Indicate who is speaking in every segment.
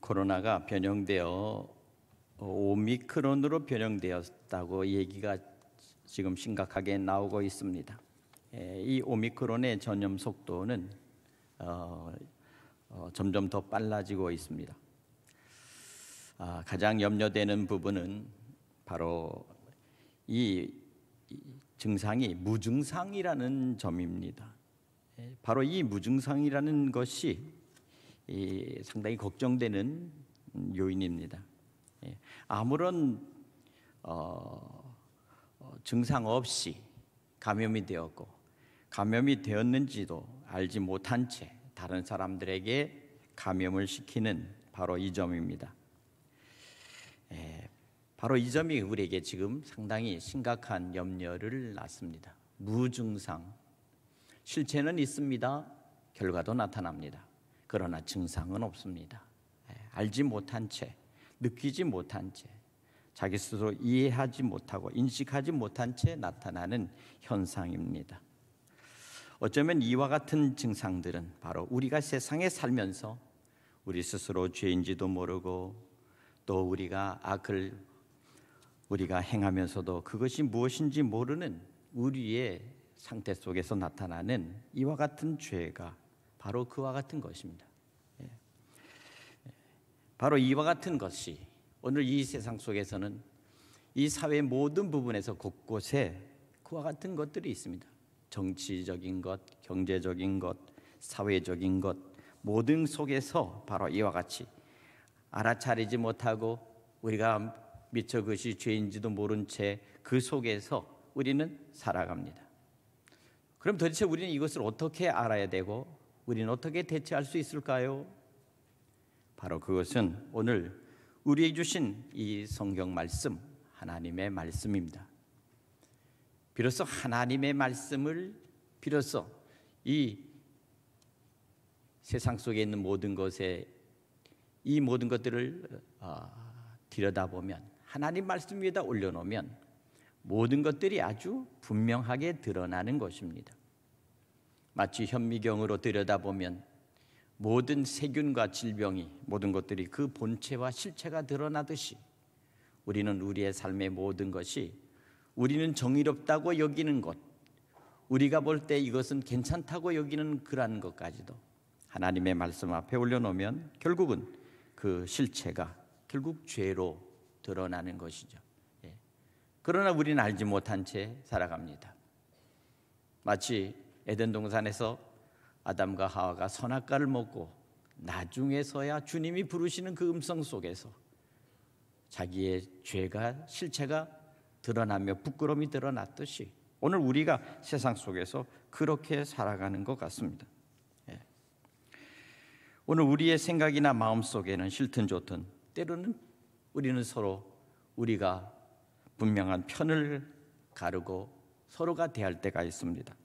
Speaker 1: 코로나가 변형되어 오미크론으로 변형되었다고 얘기가 지금 심각하게 나오고 있습니다. 이 오미크론의 전염 속도는 점점 더 빨라지고 있습니다. 가장 염려되는 부분은 바로 이 증상이 무증상이라는 점입니다. 바로 이 무증상이라는 것이 상당히 걱정되는 요인입니다. 아무런 증상 없이 감염이 되었고 감염이 되었는지도 알지 못한 채 다른 사람들에게 감염을 시키는 바로 이 점입니다. 바로 이 점이 우리에게 지금 상당히 심각한 염려를 낳습니다. 무증상, 실체는 있습니다. 결과도 나타납니다. 그러나 증상은 없습니다. 알지 못한 채, 느끼지 못한 채, 자기 스스로 이해하지 못하고 인식하지 못한 채 나타나는 현상입니다. 어쩌면 이와 같은 증상들은 바로 우리가 세상에 살면서 우리 스스로 죄인지도 모르고 또 우리가 악을 우리가 행하면서도 그것이 무엇인지 모르는 우리의 상태 속에서 나타나는 이와 같은 죄가 바로 그와 같은 것입니다. 바로 이와 같은 것이 오늘 이 세상 속에서는 이 사회의 모든 부분에서 곳곳에 그와 같은 것들이 있습니다. 정치적인 것, 경제적인 것, 사회적인 것 모든 속에서 바로 이와 같이 알아차리지 못하고 우리가 미처 그것이 죄인지도 모른 채 그 속에서 우리는 살아갑니다. 그럼 도대체 우리는 이것을 어떻게 알아야 되고 우리는 어떻게 대처할 수 있을까요? 바로 그것은 오늘 우리에게 주신 이 성경 말씀, 하나님의 말씀입니다. 비로소 하나님의 말씀을 비로소 이 세상 속에 있는 모든 것에 이 모든 것들을 들여다보면 하나님 말씀 위에다 올려놓으면 모든 것들이 아주 분명하게 드러나는 것입니다. 마치 현미경으로 들여다보면 모든 세균과 질병이 모든 것들이 그 본체와 실체가 드러나듯이 우리는 우리의 삶의 모든 것이 우리는 정의롭다고 여기는 것, 우리가 볼 때 이것은 괜찮다고 여기는 그러한 것까지도 하나님의 말씀 앞에 올려놓으면 결국은 그 실체가 결국 죄로 드러나는 것이죠. 그러나 우리는 알지 못한 채 살아갑니다. 마치 에덴 동산에서 아담과 하와가 선악과를 먹고 나중에서야 주님이 부르시는 그 음성 속에서 자기의 죄가 실체가 드러나며 부끄러움이 드러났듯이 오늘 우리가 세상 속에서 그렇게 살아가는 것 같습니다. 오늘 우리의 생각이나 마음 속에는 싫든 좋든 때로는 우리는 서로 우리가 분명한 편을 가르고 서로가 대할 때가 있습니다.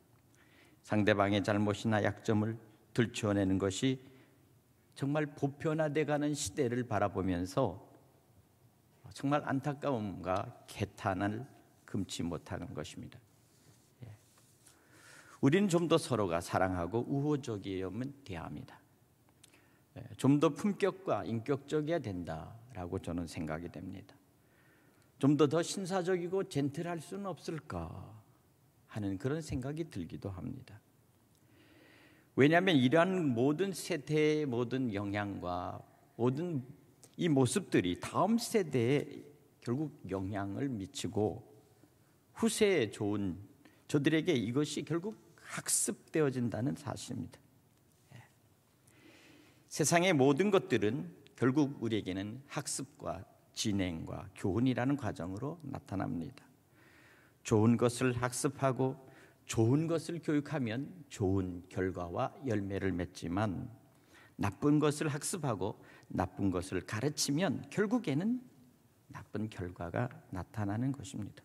Speaker 1: 상대방의 잘못이나 약점을 들춰내는 것이 정말 보편화돼가는 시대를 바라보면서 정말 안타까움과 개탄을 금치 못하는 것입니다. 우리는 좀 더 서로가 사랑하고 우호적이면 돼야 합니다. 좀 더 품격과 인격적이어야 된다라고 저는 생각이 됩니다. 좀 더 신사적이고 젠틀할 수는 없을까 하는 그런 생각이 들기도 합니다. 왜냐하면 이러한 모든 세대의 모든 영향과 모든 이 모습들이 다음 세대에 결국 영향을 미치고 후세에 좋은 저들에게 이것이 결국 학습되어진다는 사실입니다. 세상의 모든 것들은 결국 우리에게는 학습과 진행과 교훈이라는 과정으로 나타납니다. 좋은 것을 학습하고 좋은 것을 교육하면 좋은 결과와 열매를 맺지만 나쁜 것을 학습하고 나쁜 것을 가르치면 결국에는 나쁜 결과가 나타나는 것입니다.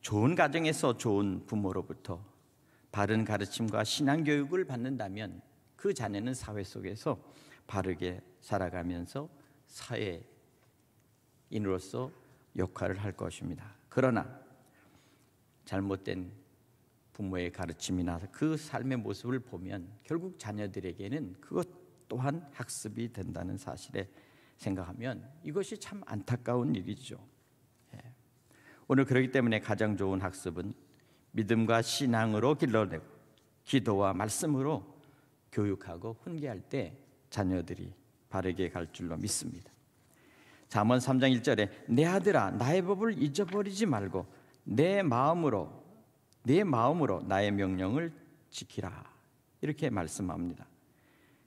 Speaker 1: 좋은 가정에서 좋은 부모로부터 바른 가르침과 신앙교육을 받는다면 그 자녀는 사회 속에서 바르게 살아가면서 사회인으로서 역할을 할 것입니다. 그러나 잘못된 부모의 가르침이나 그 삶의 모습을 보면 결국 자녀들에게는 그것 또한 학습이 된다는 사실에 생각하면 이것이 참 안타까운 일이죠. 오늘 그렇기 때문에 가장 좋은 학습은 믿음과 신앙으로 길러내고 기도와 말씀으로 교육하고 훈계할 때 자녀들이 바르게 갈 줄로 믿습니다. 잠언 3장 1절에 내 아들아 나의 법을 잊어버리지 말고 내 마음으로 나의 명령을 지키라 이렇게 말씀합니다.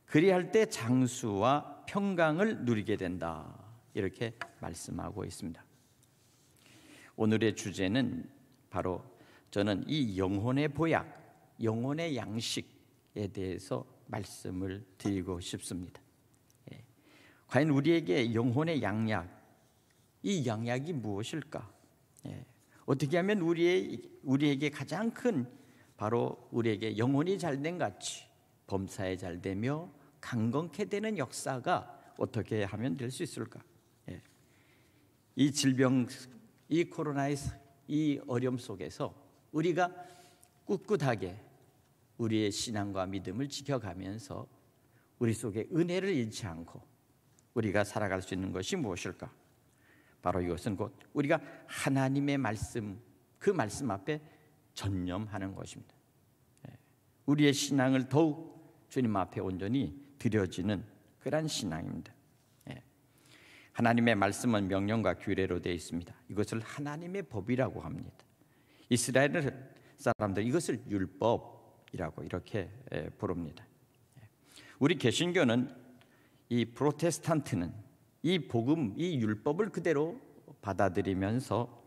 Speaker 1: 그리할 때 장수와 평강을 누리게 된다 이렇게 말씀하고 있습니다. 오늘의 주제는 바로 저는 이 영혼의 보약, 영혼의 양식에 대해서 말씀을 드리고 싶습니다. 과연 우리에게 영혼의 양약, 이 양약이 무엇일까? 어떻게 하면 우리에게 가장 큰 바로 우리에게 영혼이 잘된 같이 범사에 잘되며 강건케 되는 역사가 어떻게 하면 될 수 있을까? 이 질병, 이 코로나의 이 어려움 속에서 우리가 꿋꿋하게 우리의 신앙과 믿음을 지켜가면서 우리 속에 은혜를 잃지 않고 우리가 살아갈 수 있는 것이 무엇일까? 바로 이것은 곧 우리가 하나님의 말씀, 그 말씀 앞에 전념하는 것입니다. 우리의 신앙을 더욱 주님 앞에 온전히 드려지는 그런 신앙입니다. 하나님의 말씀은 명령과 규례로 되어 있습니다. 이것을 하나님의 법이라고 합니다. 이스라엘 사람들 이것을 율법이라고 이렇게 부릅니다. 우리 개신교는 이 프로테스탄트는 이 복음, 이 율법을 그대로 받아들이면서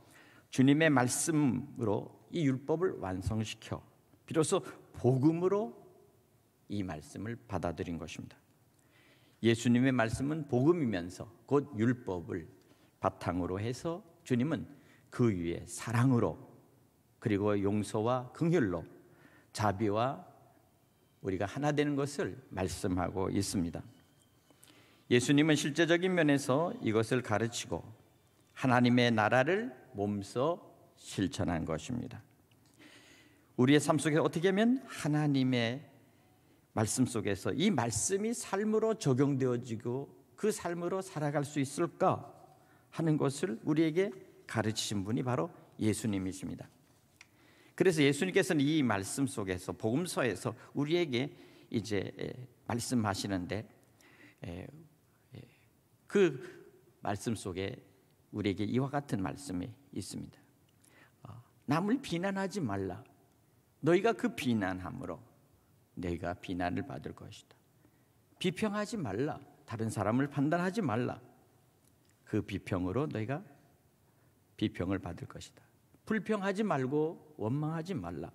Speaker 1: 주님의 말씀으로 이 율법을 완성시켜 비로소 복음으로 이 말씀을 받아들인 것입니다. 예수님의 말씀은 복음이면서 곧 율법을 바탕으로 해서 주님은 그 위에 사랑으로 그리고 용서와 긍휼로 자비와 우리가 하나 되는 것을 말씀하고 있습니다. 예수님은 실제적인 면에서 이것을 가르치고 하나님의 나라를 몸소 실천한 것입니다. 우리의 삶 속에서 어떻게 하면 하나님의 말씀 속에서 이 말씀이 삶으로 적용되어지고 그 삶으로 살아갈 수 있을까 하는 것을 우리에게 가르치신 분이 바로 예수님이십니다. 그래서 예수님께서는 이 말씀 속에서 복음서에서 우리에게 이제 말씀하시는데 그 말씀 속에 우리에게 이와 같은 말씀이 있습니다. 남을 비난하지 말라. 너희가 그 비난함으로 너희가 비난을 받을 것이다. 비평하지 말라. 다른 사람을 판단하지 말라. 그 비평으로 너희가 비평을 받을 것이다. 불평하지 말고 원망하지 말라.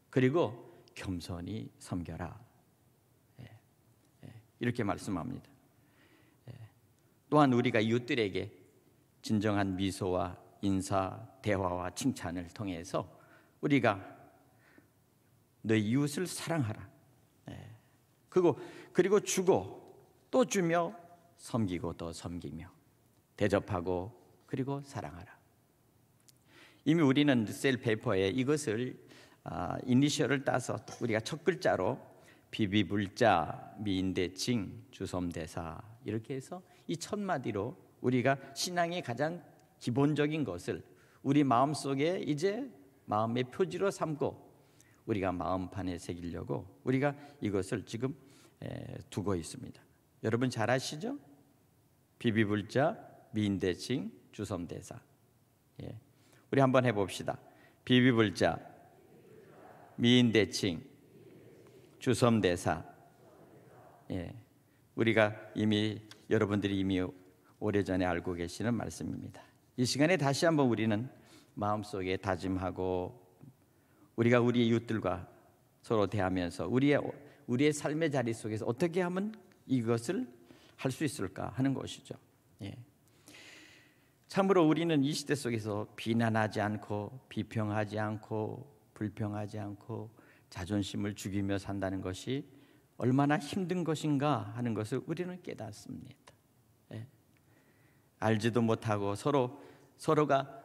Speaker 1: 그리고 겸손히 섬겨라. 이렇게 말씀합니다. 또한 우리가 이웃들에게 진정한 미소와 인사, 대화와 칭찬을 통해서 우리가 너희 이웃을 사랑하라. 그리고 주고 또 주며 섬기고 또 섬기며 대접하고 그리고 사랑하라. 이미 우리는 셀페이퍼에 이것을 이니셜을 따서 우리가 첫 글자로 비비불자, 미인대칭, 주섬대사 이렇게 해서 이 첫 마디로 우리가 신앙의 가장 기본적인 것을 우리 마음속에 이제 마음의 표지로 삼고 우리가 마음판에 새기려고 우리가 이것을 지금 두고 있습니다. 여러분 잘 아시죠? 비비불자, 미인대칭, 주섬대사. 우리 한번 해봅시다. 비비불자, 미인대칭, 주섬대사. 우리가 여러분들이 이미 오래전에 알고 계시는 말씀입니다. 이 시간에 다시 한번 우리는 마음속에 다짐하고 우리가 우리 이웃들과 서로 대하면서 우리의 삶의 자리 속에서 어떻게 하면 이것을 할 수 있을까 하는 것이죠. 참으로 우리는 이 시대 속에서 비난하지 않고 비평하지 않고 불평하지 않고 자존심을 죽이며 산다는 것이 얼마나 힘든 것인가 하는 것을 우리는 깨닫습니다. 알지도 못하고 서로가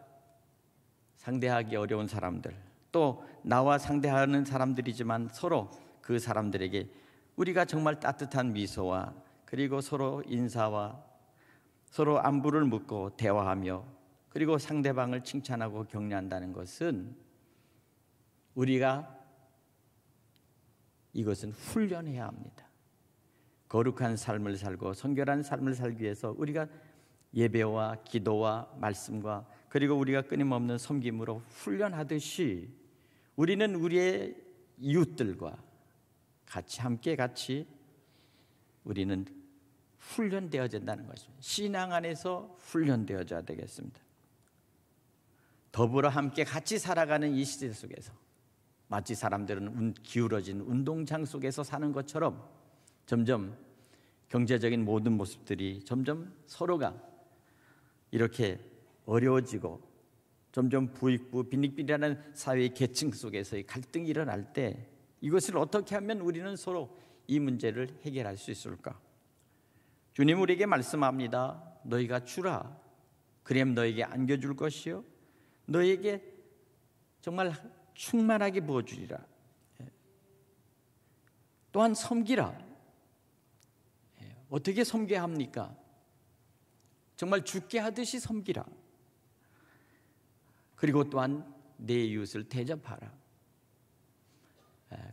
Speaker 1: 상대하기 어려운 사람들, 또 나와 상대하는 사람들이지만 서로 그 사람들에게 우리가 정말 따뜻한 미소와 그리고 서로 인사와 서로 안부를 묻고 대화하며 그리고 상대방을 칭찬하고 격려한다는 것은 우리가 이것은 훈련해야 합니다. 거룩한 삶을 살고 성결한 삶을 살기 위해서 우리가 예배와 기도와 말씀과 그리고 우리가 끊임없는 섬김으로 훈련하듯이 우리는 우리의 이웃들과 같이 우리는 훈련되어야 된다는 것입니다. 신앙 안에서 훈련되어져야 되겠습니다. 더불어 함께 같이 살아가는 이 시대 속에서 마치 사람들은 기울어진 운동장 속에서 사는 것처럼 점점 경제적인 모든 모습들이 점점 서로가 이렇게 어려워지고 점점 부익부 빈익빈익하는 사회의 계층 속에서의 갈등이 일어날 때 이것을 어떻게 하면 우리는 서로 이 문제를 해결할 수 있을까? 주님 우리에게 말씀합니다. 너희가 주라. 그럼 너에게 안겨줄 것이요 너에게 정말 충만하게 부어주리라. 또한 섬기라. 어떻게 섬겨야 합니까? 정말 죽게 하듯이 섬기라. 그리고 또한 내 이웃을 대접하라.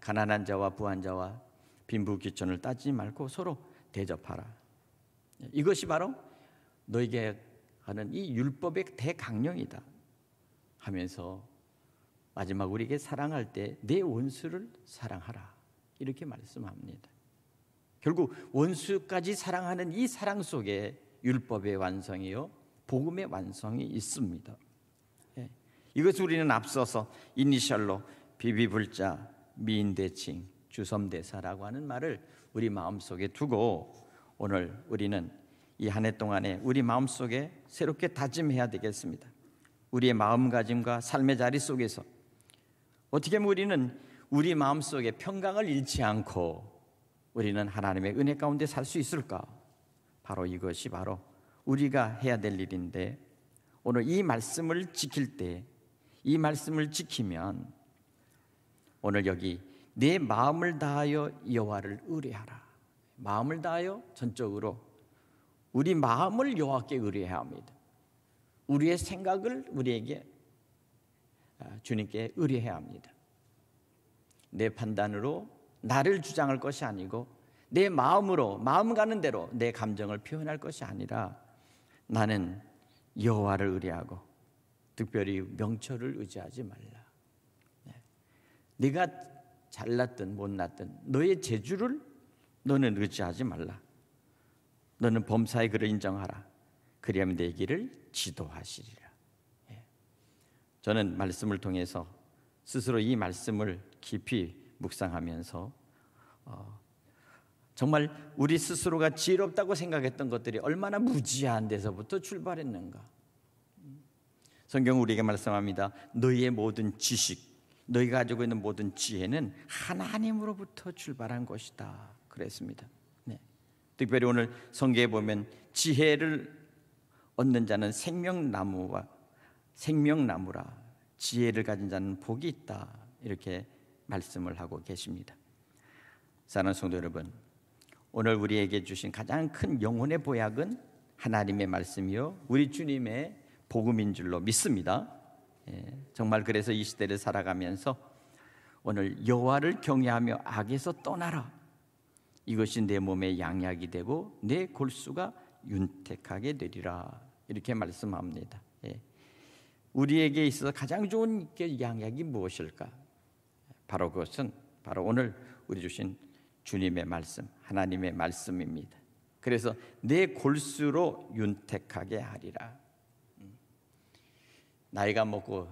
Speaker 1: 가난한 자와 부한 자와 빈부귀천을 따지지 말고 서로 대접하라. 이것이 바로 너에게 하는 이 율법의 대강령이다 하면서 마지막 우리에게 사랑할 때 내 원수를 사랑하라 이렇게 말씀합니다. 결국 원수까지 사랑하는 이 사랑 속에 율법의 완성이요 복음의 완성이 있습니다. 이것을 우리는 앞서서 이니셜로 비비불자, 미인대칭, 주섬대사라고 하는 말을 우리 마음속에 두고 오늘 우리는 이 한 해 동안에 우리 마음속에 새롭게 다짐해야 되겠습니다. 우리의 마음가짐과 삶의 자리 속에서 어떻게 하면 우리는 우리 마음속에 평강을 잃지 않고 우리는 하나님의 은혜 가운데 살 수 있을까? 바로 이것이 바로 우리가 해야 될 일인데 오늘 이 말씀을 지킬 때 이 말씀을 지키면 오늘 여기 내 마음을 다하여 여호와를 의뢰하라. 마음을 다하여 전적으로 우리 마음을 여호와께 의뢰해야 합니다. 우리의 생각을 우리에게 주님께 의뢰해야 합니다. 내 판단으로 나를 주장할 것이 아니고 내 마음으로 마음 가는 대로 내 감정을 표현할 것이 아니라 나는 여호와를 의뢰하고 특별히 명철을 의지하지 말라. 네가 잘났든 못났든 너의 재주를 너는 의지하지 말라. 너는 범사의 그를 인정하라. 그리하면 내 길을 지도하시리라. 저는 말씀을 통해서 스스로 이 말씀을 깊이 묵상하면서 정말 우리 스스로가 지혜롭다고 생각했던 것들이 얼마나 무지한 데서부터 출발했는가. 성경은 우리에게 말씀합니다. 너희의 모든 지식, 너희가 가지고 있는 모든 지혜는 하나님으로부터 출발한 것이다 그랬습니다. 특별히 오늘 성경에 보면 지혜를 얻는 자는 생명나무라 지혜를 가진 자는 복이 있다 이렇게 말씀을 하고 계십니다. 사랑하는 성도 여러분, 오늘 우리에게 주신 가장 큰 영혼의 보약은 하나님의 말씀이요 우리 주님의 복음인 줄로 믿습니다. 정말 그래서 이 시대를 살아가면서 오늘 여호와를 경외하며 악에서 떠나라. 이것이 내 몸의 양약이 되고 내 골수가 윤택하게 되리라 이렇게 말씀합니다. 우리에게 있어서 가장 좋은 양약이 무엇일까? 바로 그것은 바로 오늘 우리 주신 주님의 말씀, 하나님의 말씀입니다. 그래서 내 골수로 윤택하게 하리라. 나이가 먹고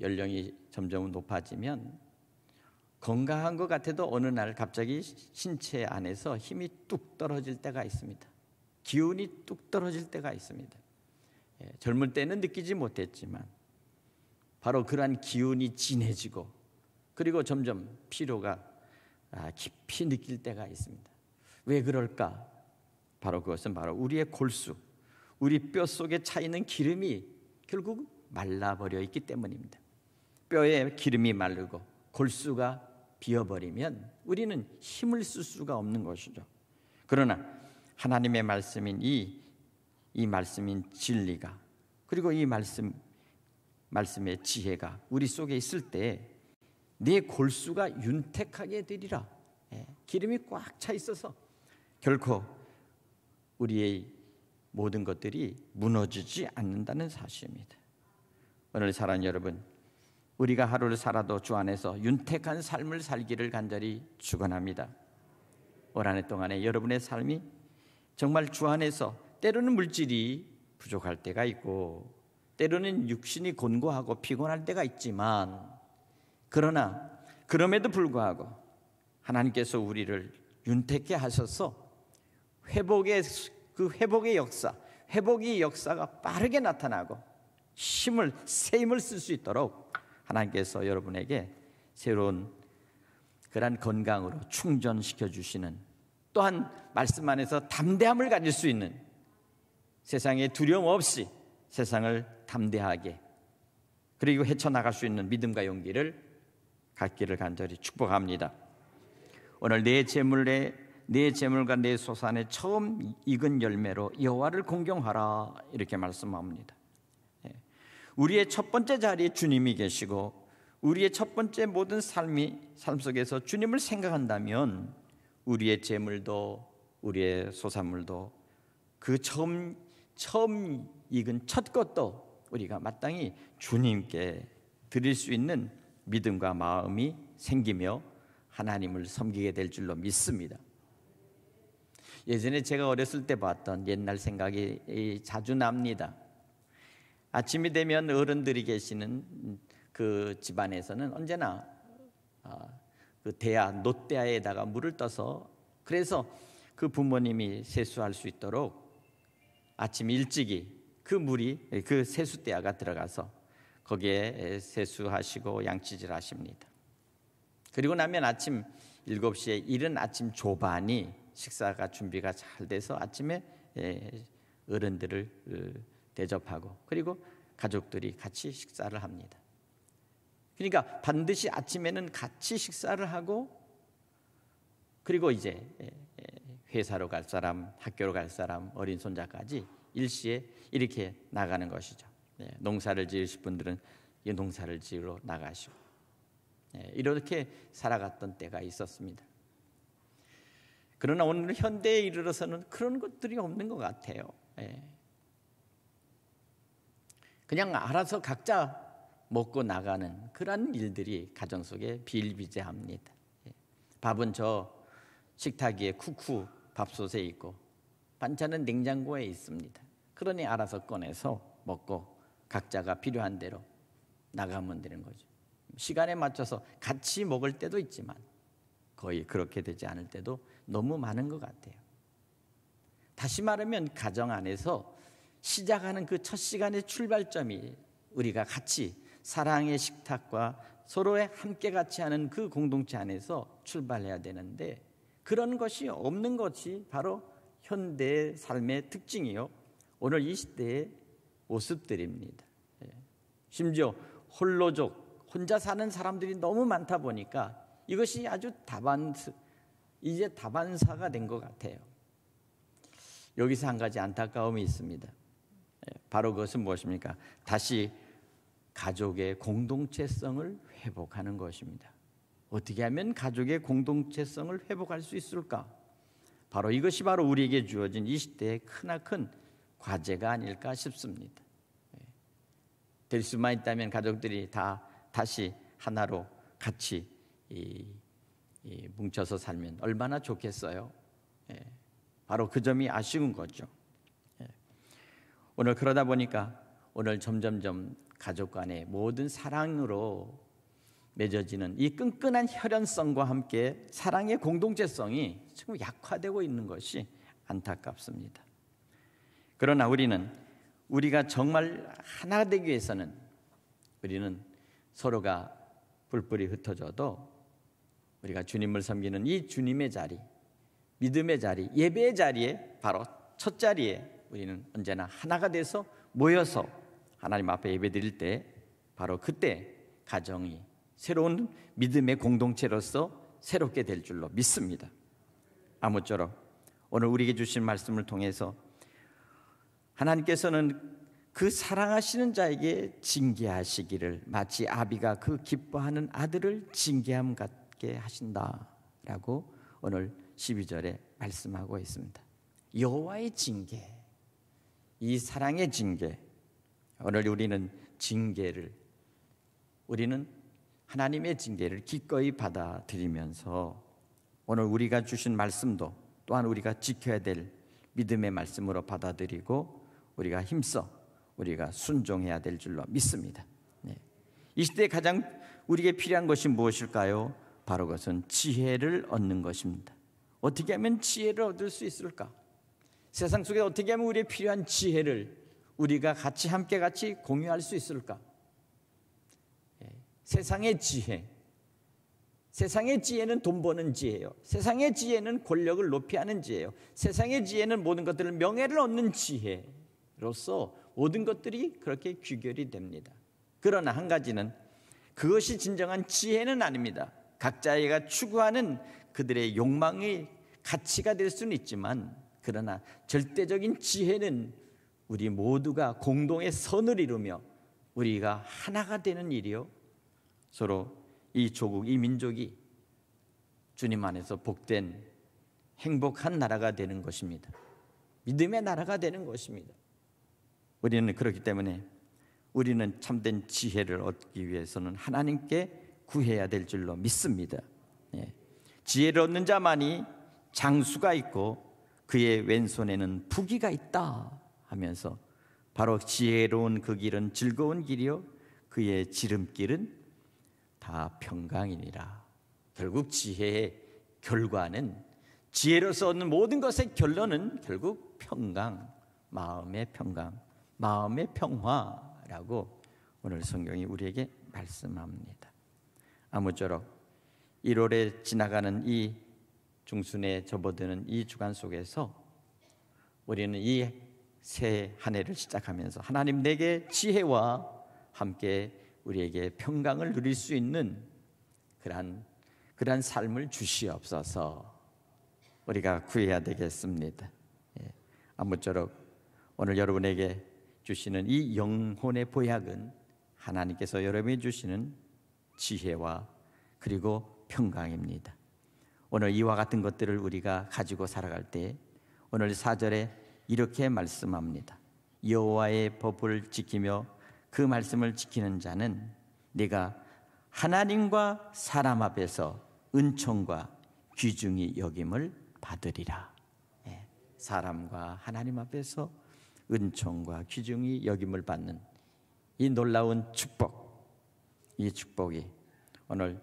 Speaker 1: 연령이 점점 높아지면 건강한 것 같아도 어느 날 갑자기 신체 안에서 힘이 뚝 떨어질 때가 있습니다. 기운이 뚝 떨어질 때가 있습니다. 젊을 때는 느끼지 못했지만 바로 그러한 기운이 진해지고 그리고 점점 피로가 깊이 느낄 때가 있습니다. 왜 그럴까? 바로 그것은 바로 우리의 골수, 우리 뼈 속에 차 있는 기름이 결국 말라버려 있기 때문입니다. 뼈에 기름이 마르고 골수가 비어버리면 우리는 힘을 쓸 수가 없는 것이죠. 그러나 하나님의 말씀인 이 말씀인 진리가, 그리고 이 말씀의 지혜가 우리 속에 있을 때 내 골수가 윤택하게 되리라. 기름이 꽉 차 있어서 결코 우리의 모든 것들이 무너지지 않는다는 사실입니다. 오늘 사랑하는 여러분, 우리가 하루를 살아도 주 안에서 윤택한 삶을 살기를 간절히 축원합니다. 올 한 해 동안에 여러분의 삶이 정말 주 안에서 때로는 물질이 부족할 때가 있고 때로는 육신이 곤고하고 피곤할 때가 있지만, 그러나 그럼에도 불구하고 하나님께서 우리를 윤택케 하셔서 회복의 역사, 회복의 역사가 빠르게 나타나고 새 힘을 쓸 수 있도록 하나님께서 여러분에게 새로운 그러한 건강으로 충전시켜 주시는, 또한 말씀 안에서 담대함을 가질 수 있는, 세상에 두려움 없이 세상을 담대하게 그리고 헤쳐나갈 수 있는 믿음과 용기를 갖기를 간절히 축복합니다. 오늘 내 재물과 내 소산의 처음 익은 열매로 여호와를 공경하라, 이렇게 말씀합니다. 우리의 첫 번째 자리에 주님이 계시고 우리의 첫 번째 모든 삶 속에서 주님을 생각한다면 우리의 재물도 우리의 소산물도 그 처음 익은 첫 것도 우리가 마땅히 주님께 드릴 수 있는 믿음과 마음이 생기며 하나님을 섬기게 될 줄로 믿습니다. 예전에 제가 어렸을 때 봤던 옛날 생각이 자주 납니다. 아침이 되면 어른들이 계시는 그 집안에서는 언제나 그 노대야에다가 물을 떠서, 그래서 그 부모님이 세수할 수 있도록 아침 일찍이 그 세수대야가 들어가서 거기에 세수하시고 양치질 하십니다. 그리고 나면 아침 7시에 이른 아침 조반이 식사가 준비가 잘 돼서 아침에 어른들을 대접하고 그리고 가족들이 같이 식사를 합니다. 그러니까 반드시 아침에는 같이 식사를 하고, 그리고 이제 회사로 갈 사람, 학교로 갈 사람, 어린 손자까지 일시에 이렇게 나가는 것이죠. 농사를 지으실 분들은 이 농사를 지으러 나가시고, 이렇게 살아갔던 때가 있었습니다. 그러나 오늘 현대에 이르러서는 그런 것들이 없는 것 같아요. 그냥 알아서 각자 먹고 나가는 그런 일들이 가정 속에 비일비재합니다. 밥은 저 식탁 위에 쿡쿡 밥솥에 있고 반찬은 냉장고에 있습니다. 그러니 알아서 꺼내서 먹고 각자가 필요한 대로 나가면 되는 거죠. 시간에 맞춰서 같이 먹을 때도 있지만 거의 그렇게 되지 않을 때도 너무 많은 것 같아요. 다시 말하면 가정 안에서 시작하는 그 첫 시간의 출발점이 우리가 같이 사랑의 식탁과 서로의 함께 같이 하는 그 공동체 안에서 출발해야 되는데, 그런 것이 없는 것이 바로 현대의 삶의 특징이요, 오늘 이 시대의 모습들입니다. 심지어 홀로족, 혼자 사는 사람들이 너무 많다 보니까 이것이 아주 이제 다반사가 된 것 같아요. 여기서 한 가지 안타까움이 있습니다. 바로 그것은 무엇입니까? 다시 가족의 공동체성을 회복하는 것입니다. 어떻게 하면 가족의 공동체성을 회복할 수 있을까? 바로 이것이 바로 우리에게 주어진 이 시대의 크나큰 과제가 아닐까 싶습니다. 될 수만 있다면 가족들이 다시 하나로 같이 뭉쳐서 살면 얼마나 좋겠어요. 바로 그 점이 아쉬운 거죠. 오늘 그러다 보니까 오늘 점점점 가족 간의 모든 사랑으로 맺어지는 이 끈끈한 혈연성과 함께 사랑의 공동체성이 지금 약화되고 있는 것이 안타깝습니다. 그러나 우리가 정말 하나 되기 위해서는 우리는 서로가 뿔뿔이 흩어져도 우리가 주님을 섬기는 이 주님의 자리, 믿음의 자리, 예배의 자리에, 바로 첫 자리에 우리는 언제나 하나가 돼서 모여서 하나님 앞에 예배드릴 때 바로 그때 가정이 새로운 믿음의 공동체로서 새롭게 될 줄로 믿습니다. 아무쪼록 오늘 우리에게 주신 말씀을 통해서 하나님께서는 그 사랑하시는 자에게 징계하시기를 마치 아비가 그 기뻐하는 아들을 징계함 같게 하신다라고 오늘 12절에 말씀하고 있습니다. 여호와의 징계, 이 사랑의 징계. 오늘 우리는 하나님의 징계를 기꺼이 받아들이면서 오늘 우리가 주신 말씀도 또한 우리가 지켜야 될 믿음의 말씀으로 받아들이고 우리가 힘써 우리가 순종해야 될 줄로 믿습니다. 이 시대에 가장 우리에게 필요한 것이 무엇일까요? 바로 그것은 지혜를 얻는 것입니다. 어떻게 하면 지혜를 얻을 수 있을까? 세상 속에 어떻게 하면 우리의 필요한 지혜를 우리가 함께 공유할 수 있을까? 세상의 지혜, 세상의 지혜는 돈 버는 지혜예요. 세상의 지혜는 권력을 높이 하는 지혜예요. 세상의 지혜는 모든 것들을 명예를 얻는 지혜로서 모든 것들이 그렇게 귀결이 됩니다. 그러나 한 가지는 그것이 진정한 지혜는 아닙니다. 각자가 추구하는 그들의 욕망의 가치가 될 수는 있지만 그러나 절대적인 지혜는 우리 모두가 공동의 선을 이루며 우리가 하나가 되는 일이요, 서로 이 조국, 이 민족이 주님 안에서 복된 행복한 나라가 되는 것입니다. 믿음의 나라가 되는 것입니다. 우리는 그렇기 때문에 우리는 참된 지혜를 얻기 위해서는 하나님께 구해야 될 줄로 믿습니다. 지혜를 얻는 자만이 장수가 있고 그의 왼손에는 부귀가 있다 하면서 바로 지혜로운 그 길은 즐거운 길이요 그의 지름길은 다 평강이니라. 결국 지혜의 결과는, 지혜로서 얻는 모든 것의 결론은 결국 평강, 마음의 평강, 마음의 평화라고 오늘 성경이 우리에게 말씀합니다. 아무쪼록 1월에 지나가는 이 중순에 접어드는 이 주간 속에서 우리는 이 새 한 해를 시작하면서 하나님 내게 지혜와 함께 우리에게 평강을 누릴 수 있는 그러한 삶을 주시옵소서. 우리가 구해야 되겠습니다. 아무쪼록 오늘 여러분에게 주시는 이 영혼의 보약은 하나님께서 여러분에게 주시는 지혜와 그리고 평강입니다. 오늘 이와 같은 것들을 우리가 가지고 살아갈 때 오늘 4절에 이렇게 말씀합니다. 여호와의 법을 지키며 그 말씀을 지키는 자는 내가 하나님과 사람 앞에서 은총과 귀중히 여김을 받으리라. 사람과 하나님 앞에서 은총과 귀중히 여김을 받는 이 놀라운 축복, 이 축복이 오늘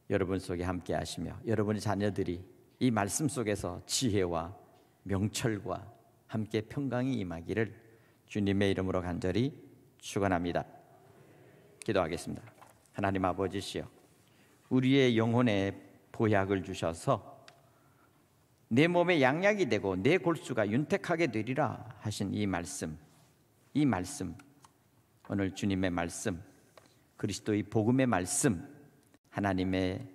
Speaker 1: 여러분 속에 함께 하시며 여러분의 자녀들이 이 말씀 속에서 지혜와 명철과 함께 평강이 임하기를 주님의 이름으로 간절히 축원합니다. 기도하겠습니다. 하나님 아버지시여, 우리의 영혼에 보약을 주셔서 내 몸에 양약이 되고 내 골수가 윤택하게 되리라 하신 이 말씀 오늘 주님의 말씀, 그리스도의 복음의 말씀, 하나님의